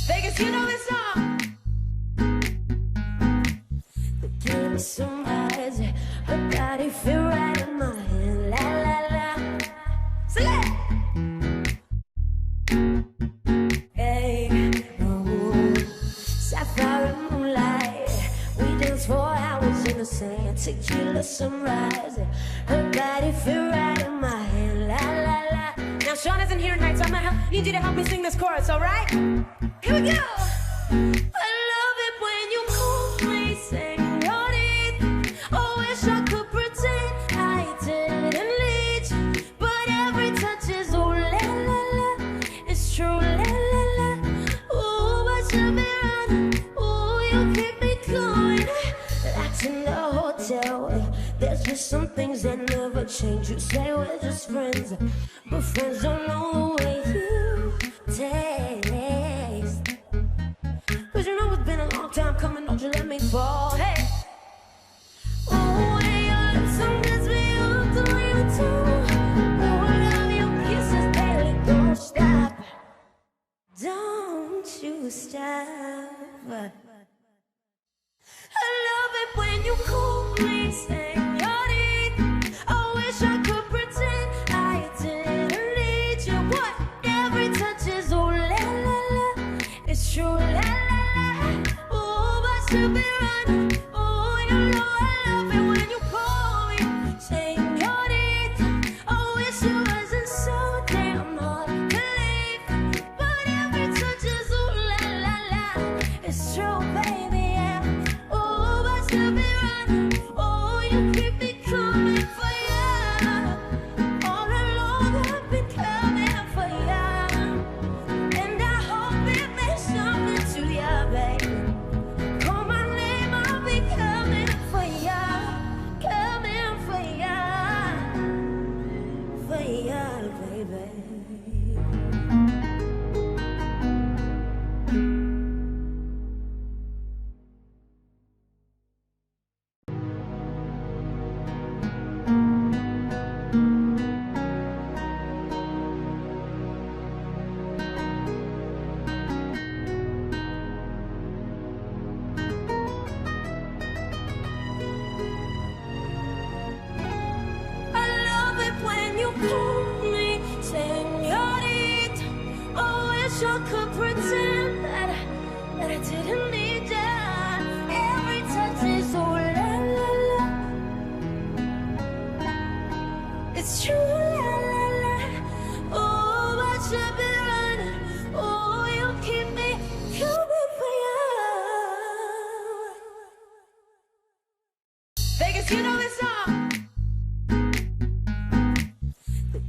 Vegas, you know it's on. Give me some eyes, her body feel right in my hand. La la la, sing it. Hey, oh, sapphire moonlight. We dance for hours in the sand. Tequila sunrise, her body feel right in my hand. La la la. Now Sean isn't here tonight, so need you to help me sing this chorus, all right? Here we go. I love it when you call me señorita. Oh, wish I could pretend I didn't lead you, but every touch is oh la la la. It's true la la la. Oh, I should be running. Oh, you keep me going. That's in the hotel. There's just some things that never change. You say we're just friends, but friends don't know the way you taste. Cause you know it's been a long time coming, don't you let me fall. Hey. Oh, hey, your lips don't mess me up the way you do. Oh, I love your kisses, baby, don't stop. Don't you stop. I love it when you call me señorita. I wish I could pretend I didn't need you. What? Every touch is oh la la la. It's true la la la. Oh, I should be running. Oh, you know I love it when you call me señorita. I wish it wasn't so damn hard to leave, but every touch is oh la la la. It's true, baby, yeah. Oh, I should be running. Oh, you keep me coming for ya. All along I've been coming for ya, and I hope it means something to ya, baby. Call my name, I'll be coming for ya, coming for ya, baby. I love it when you call me señorita. Oh, wish I could pretend that I didn't need ya. Every touch is oh la la la. It's true la la la. Oh, I should be running. Oh, you keep me coming for ya. Vegas, you know it's on.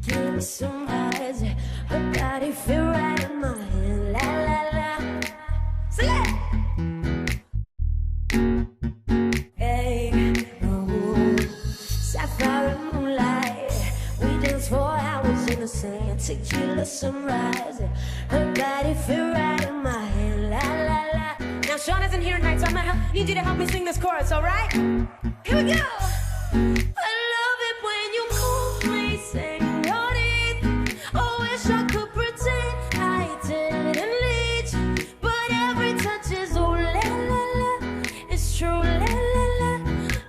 Give me some eyes, her body feel right in my hand. La la la, sing it. Hey, oh, sapphire moonlight. We dance for hours in the sand. Tequila sunrise, her body feel right in my hand. La la la. Now Sean isn't here tonight, so need you to help me sing this chorus, all right? Here we go. I love it when you call me señorita. Oh, wish I could pretend I didn't lead you, but every touch is oh la la la. It's true la la la.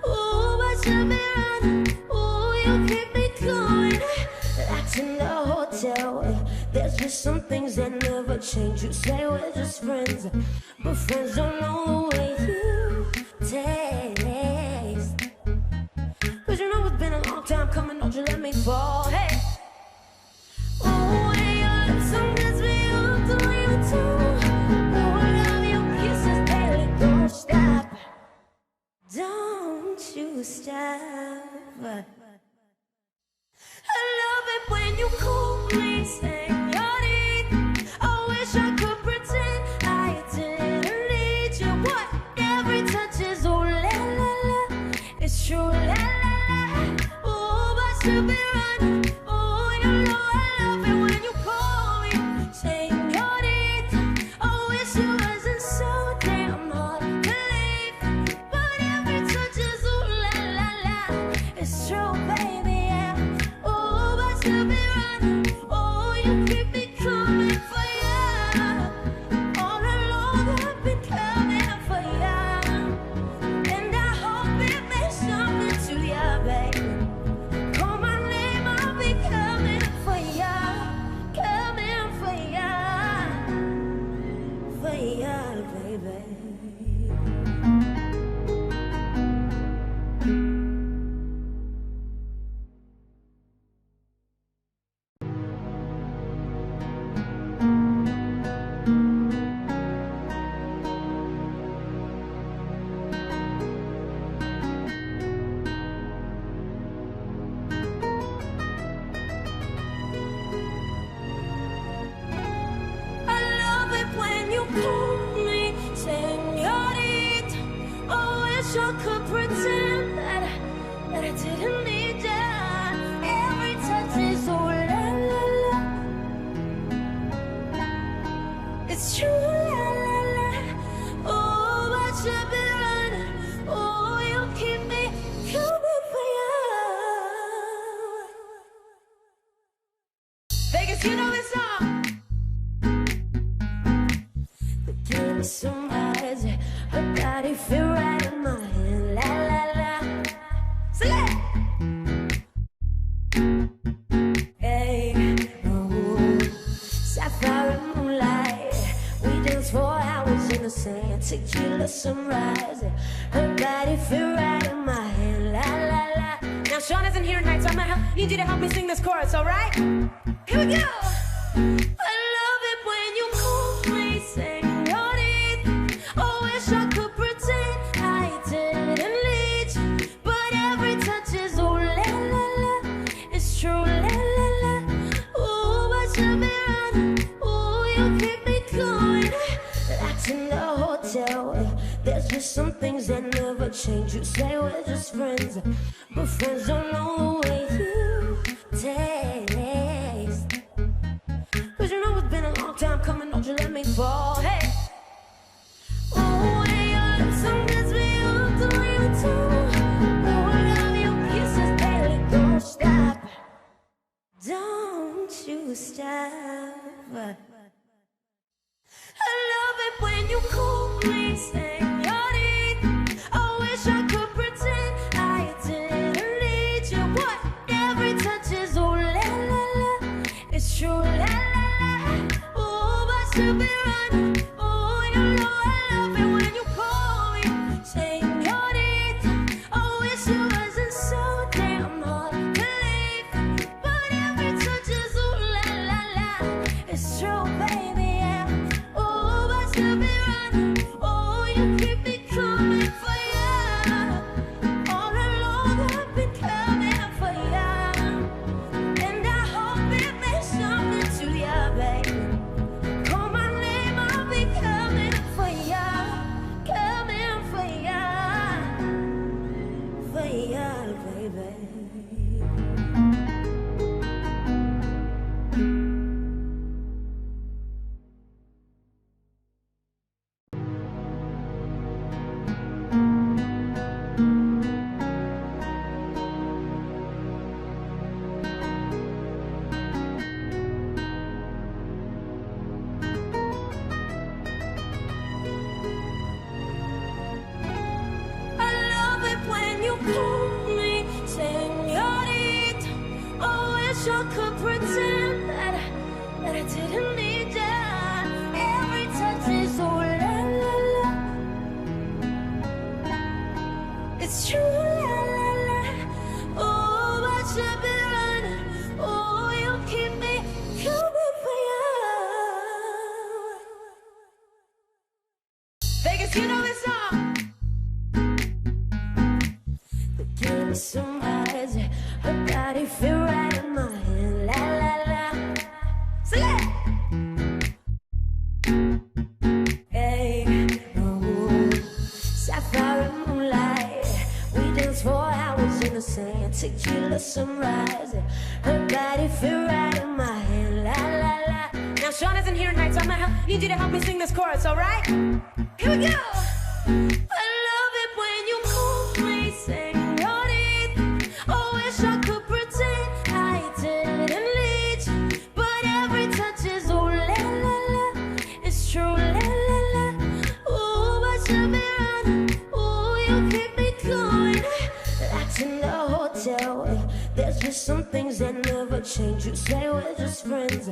Oh, I should be running. Oh, you keep me going. That's in the hotel. There's just some things that never change. You say we're just friends, but friends don't know the way you taste. Cause you know it's been a long time coming, don't you let me fall. Hey. Oh, hey, your lips don't mess me up the way you do. Oh, I love your kisses, baby, don't stop. Don't you stop. I love it when you call me señorita. I wish I could pretend I didn't need you. What? Every touch is oh la la la. It's true la la la. Oh, I should be running. baby. I could pretend that I didn't need you. Every touch is so la la la. It's true la la la. Oh, but you've been running. Oh, you keep me coming for you. Vegas, you know it's on. But give me some eyes. Her body feel right in my hand. La la la. Sing it. Hey, oh, sapphire moonlight. We dance for hours in the sand. Tequila sunrise. Her body feel right in my hand. La la la. Now Sean isn't here tonight, so I'm gonna need you to help me sing this chorus, all right? Here we go. I love it when you call me, señorita. Oh, wish I could pretend I didn't need you, but every touch is oh la la la. It's true la la la. Oh, but you've been running. Oh, you keep me going. That's in the hotel. There's just some things that never change. You say we're just friends, but friends don't know the way you taste. 'Cause you know it's been a long time coming, don't you let me fall. Hey. Oh, and your lips sometimes me up the way you talk. Oh, I love your kisses, baby, don't stop. Don't you stop. I love it when you call me señorita. I wish I could pretend I didn't need you. What? Every touch is oh la la la. It's true la la la. Oh, but you've been running. Oh, you know I love it when you call me señorita. I wish it wasn't so damn hard to leave, but every touch is oh la la la. It's true, baby, yeah. Oh, but you've been running. Oh, you keep me coming for you. All along I've been coming for you, and I hope it means something to you, baby. Call my name, I'll be coming for you, coming for you, baby. I love it when you call me señorita. I wish I could pretend that I didn't need you. Every touch is oh la la la. It's true la la la. Oh, but you've been running. Oh, you keep me coming for you. Vegas, you know it's on. But give me some eyes. Her body feel right in my hand. La la la. Sing it. Hey, oh, sapphire moonlight. We dance for hours in the sand. Tequila sunrise. Her body feel right in my hand. La la la. Now Sean isn't here tonight, so I'm gonna need you to help me sing this chorus, all right? Here we go. I love it when you call me señorita. I wish I could pretend I didn't need you, but every touch is oh la la la. It's true la la la. Oh, but you've been running. Oh, you keep me going. That's in the hotel. There's just some things that never change. You say we're just friends,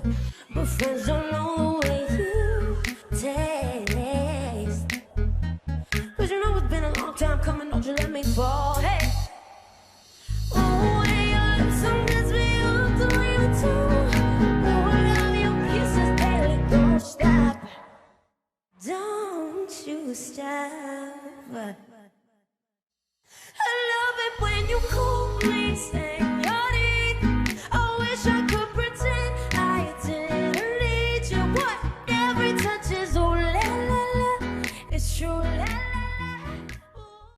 but friends don't know the way you taste. forehead. Oh, and your lips sometimes me up the way you do. Oh, love your kisses daily, don't stop. Don't you stop. I love it when you call me.